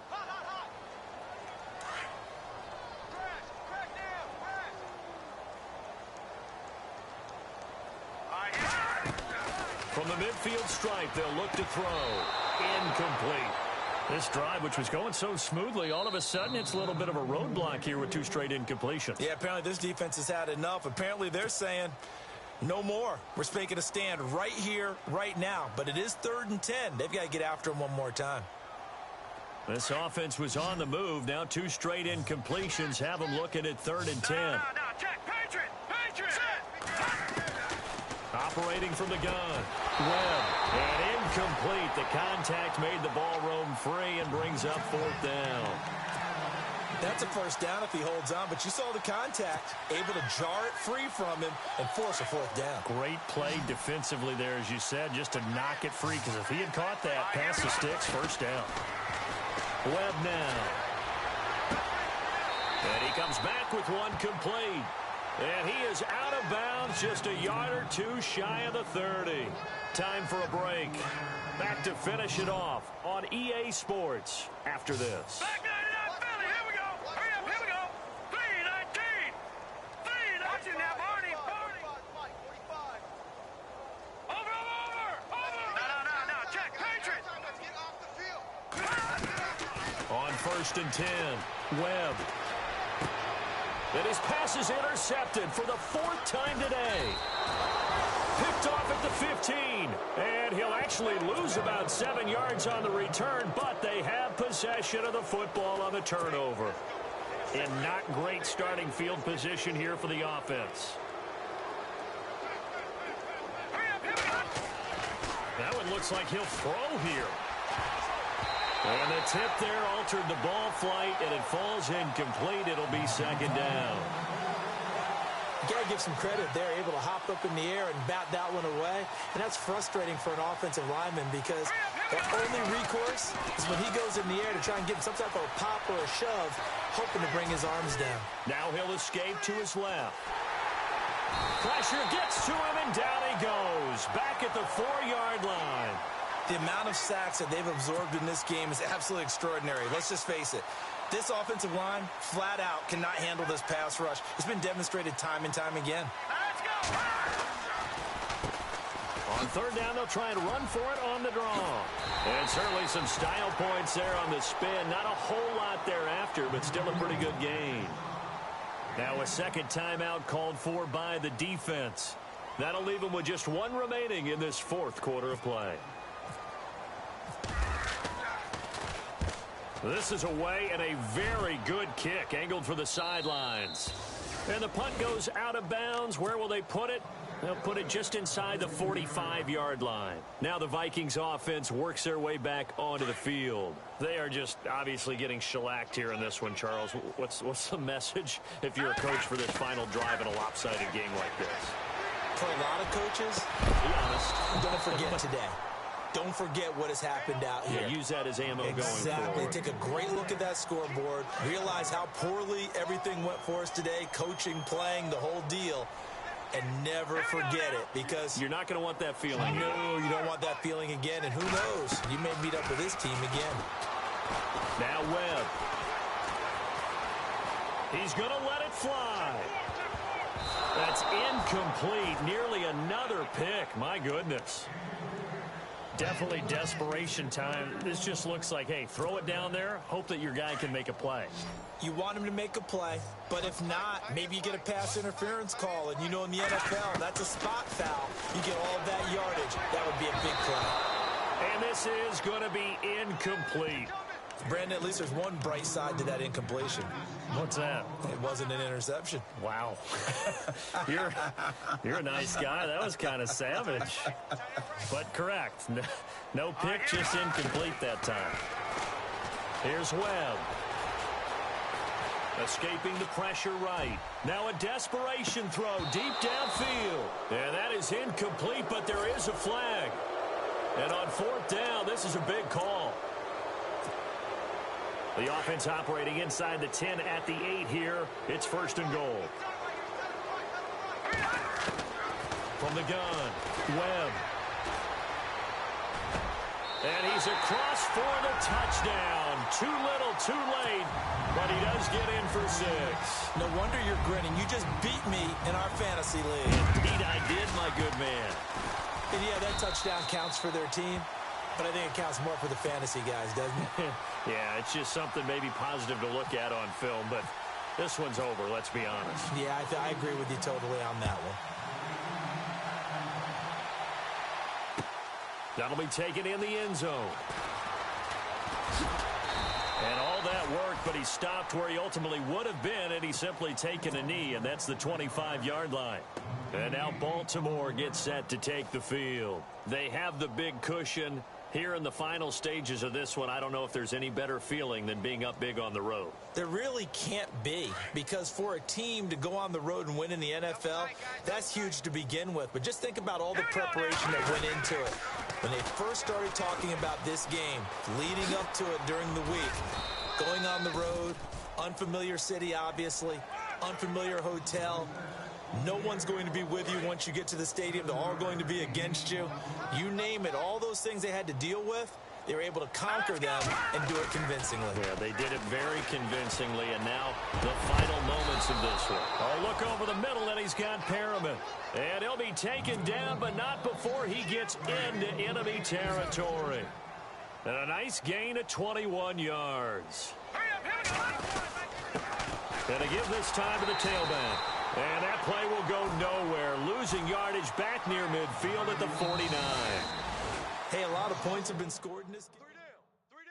From the midfield stripe, they'll look to throw. Incomplete. This drive, which was going so smoothly, all of a sudden it's a little bit of a roadblock here with 2 straight incompletions. Yeah, apparently this defense has had enough. Apparently they're saying, no more. We're making a stand right here, right now. But it is 3rd and 10. They've got to get after him one more time. This offense was on the move. Now 2 straight incompletions have them looking at 3rd and 10. No, check. Patriot! Patriot! Operating from the gun. Webb. And incomplete. The contact made the ball roam free and brings up 4th down. That's a first down if he holds on, but you saw the contact. Able to jar it free from him and force a 4th down. Great play defensively there, as you said, just to knock it free, because if he had caught that, past the sticks, first down. Webb now. And he comes back with one complete. And he is out of bounds, just a yard or 2 shy of the 30. Time for a break. Back to finish it off on EA Sports after this. Back 99 Philly, here we go. Hurry up, here we go. 319. 319. Watch it now, Barney. Over. No. Check, Patriot. On 1st and 10, Webb. And his pass is intercepted for the 4th time today. Picked off at the 15. And he'll actually lose about 7 yards on the return, but they have possession of the football on the turnover. And not great starting field position here for the offense. That one looks like he'll throw here. And the tip there altered the ball flight, and it falls incomplete. It'll be second down. You got to give some credit. They're able to hop up in the air and bat that one away. And that's frustrating for an offensive lineman because the only recourse is when he goes in the air to try and get some type of a pop or a shove, hoping to bring his arms down. Now he'll escape to his left. Pressure gets to him, and down he goes. Back at the 4-yard line. The amount of sacks that they've absorbed in this game is absolutely extraordinary. Let's just face it. This offensive line, flat out, cannot handle this pass rush. It's been demonstrated time and time again. Let's go! On third down, they'll try and run for it on the draw. And certainly some style points there on the spin. Not a whole lot thereafter, but still a pretty good gain. Now a second timeout called for by the defense. That'll leave them with just one remaining in this fourth quarter of play. This is away, and a very good kick angled for the sidelines. And the punt goes out of bounds. Where will they put it? They'll put it just inside the 45-yard line. Now the Vikings offense works their way back onto the field. They are just obviously getting shellacked here in this one, Charles. What's the message if you're a coach for this final drive in a lopsided game like this? For a lot of coaches, Be honest. don't forget today. Don't forget what has happened out here. Yeah, use that as ammo going Exactly. forward. Take a great look at that scoreboard. Realize how poorly everything went for us today. Coaching, playing, the whole deal. And never forget it because You're not going to want that feeling. no, you don't want that feeling again. And who knows? You may meet up with this team again. Now Webb. He's going to let it fly. That's incomplete. Nearly another pick. My goodness. Definitely desperation time. This just looks like, hey, throw it down there. Hope that your guy can make a play. You want him to make a play, but if not, maybe you get a pass interference call. And you know in the NFL, that's a spot foul. You get all of that yardage. That would be a big play. And this is going to be incomplete. Brandon, at least there's one bright side to that incompletion. What's that? It wasn't an interception. Wow. You're a nice guy. That was kind of savage. But correct. No pick, just incomplete that time. Here's Webb. Escaping the pressure right. Now a desperation throw deep downfield. And that is incomplete, but there is a flag. And on fourth down, this is a big call. The offense operating inside the 10 at the 8 here. It's first and goal. From the gun, Webb. And he's across for the touchdown. Too little, too late, but he does get in for 6. No wonder you're grinning. You just beat me in our fantasy league. Indeed, I did, my good man. And yeah, that touchdown counts for their team, but I think it counts more for the fantasy guys, doesn't it? Yeah, it's just something maybe positive to look at on film, but this one's over, let's be honest. Yeah, I agree with you totally on that one. That'll be taken in the end zone. And all that worked, but he stopped where he ultimately would have been, and he's simply taken a knee, and that's the 25-yard line. And now Baltimore gets set to take the field. They have the big cushion. Here in the final stages of this one, I don't know if there's any better feeling than being up big on the road. There really can't be, because for a team to go on the road and win in the NFL, that's huge to begin with. But just think about all the preparation that went into it. When they first started talking about this game, leading up to it during the week, going on the road, unfamiliar city, obviously, unfamiliar hotel. No one's going to be with you once you get to the stadium. They're all going to be against you. You name it, all those things they had to deal with, they were able to conquer them and do it convincingly. Yeah, they did it very convincingly, and now the final moments of this one. Oh, look over the middle, and he's got Perriman. And he'll be taken down, but not before he gets into enemy territory. And a nice gain of 21 yards. And to give this time to the tailback. And that play will go nowhere, losing yardage back near midfield at the 49. Hey, a lot of points have been scored in this game. Three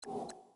down. You